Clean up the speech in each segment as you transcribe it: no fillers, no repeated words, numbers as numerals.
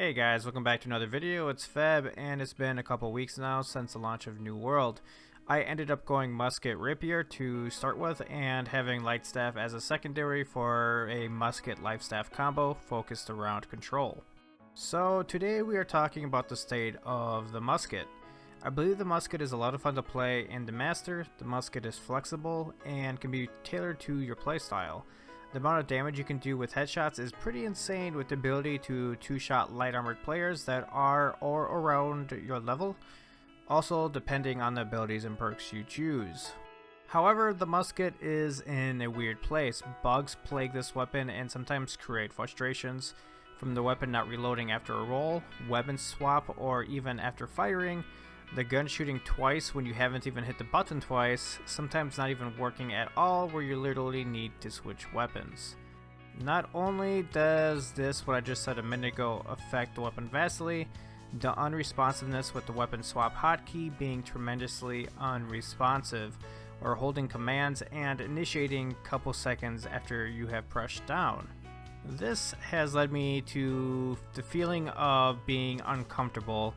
Hey guys, welcome back to another video. It's Feb, and it's been a couple weeks now since the launch of New World. I ended up going Musket Rapier to start with and having Light Staff as a secondary for a Musket Life Staff combo focused around control. So today we are talking about the state of the Musket. I believe the Musket is a lot of fun to play and to master. The Musket is flexible and can be tailored to your playstyle. The amount of damage you can do with headshots is pretty insane, with the ability to two-shot light armored players that are or around your level, also depending on the abilities and perks you choose. However, the Musket is in a weird place. Bugs plague this weapon and sometimes create frustrations, from the weapon not reloading after a roll, weapon swap, or even after firing, the gun shooting twice when you haven't even hit the button twice, sometimes not even working at all where you literally need to switch weapons. Not only does this, what I just said a minute ago, affect the weapon vastly, the unresponsiveness with the weapon swap hotkey being tremendously unresponsive, or holding commands and initiating a couple seconds after you have pressed down. This has led me to the feeling of being uncomfortable.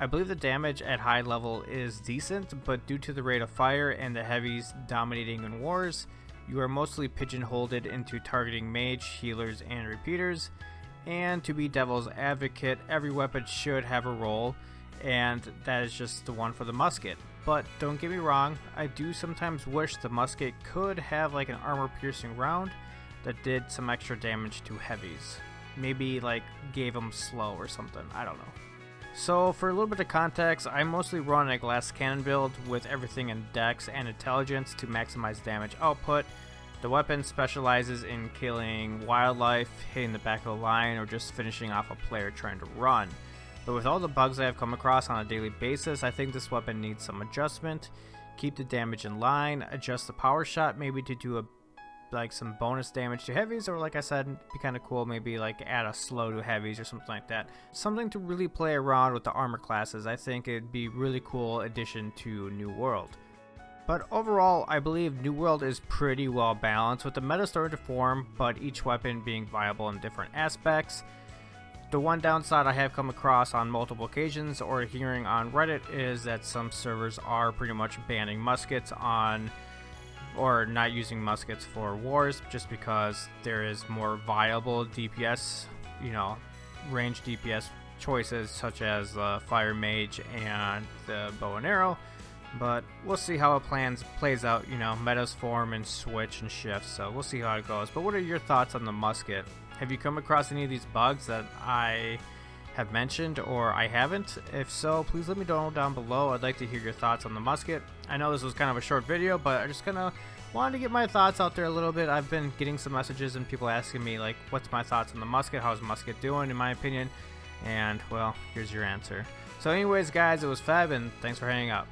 I believe the damage at high level is decent, but due to the rate of fire and the heavies dominating in wars, you are mostly pigeonholed into targeting mage, healers, and repeaters. And to be devil's advocate, every weapon should have a role, and that is just the one for the Musket. But don't get me wrong, I do sometimes wish the Musket could have like an armor piercing round that did some extra damage to heavies. Maybe like gave them slow or something, I don't know. So for a little bit of context, I mostly run a glass cannon build with everything in dex and intelligence to maximize damage output. The weapon specializes in killing wildlife, hitting the back of the line, or just finishing off a player trying to run. But with all the bugs I have come across on a daily basis, I think this weapon needs some adjustment. Keep the damage in line, adjust the power shot maybe to do some bonus damage to heavies, or like I said, it'd be kind of cool, maybe like add a slow to heavies or something like that. Something to really play around with the armor classes. I think it'd be really cool addition to New World. But overall, I believe New World is pretty well balanced, with the meta starting to form, but each weapon being viable in different aspects. The one downside I have come across on multiple occasions or hearing on Reddit is that some servers are pretty much banning muskets or not using muskets for wars, just because there is more viable DPS, range DPS choices such as the fire mage and the bow and arrow. But we'll see how it plays out. Metas form and switch and shift, so we'll see how it goes. But what are your thoughts on the Musket? Have you come across any of these bugs that I have mentioned or I haven't? If so, please let me know down below. I'd like to hear your thoughts on the Musket. I know this was kind of a short video, but I just kind of wanted to get my thoughts out there a little bit. I've been getting some messages and people asking me like, what's my thoughts on the Musket? How's Musket doing in my opinion? And well, here's your answer. So anyways guys, it was Fab, and thanks for hanging out.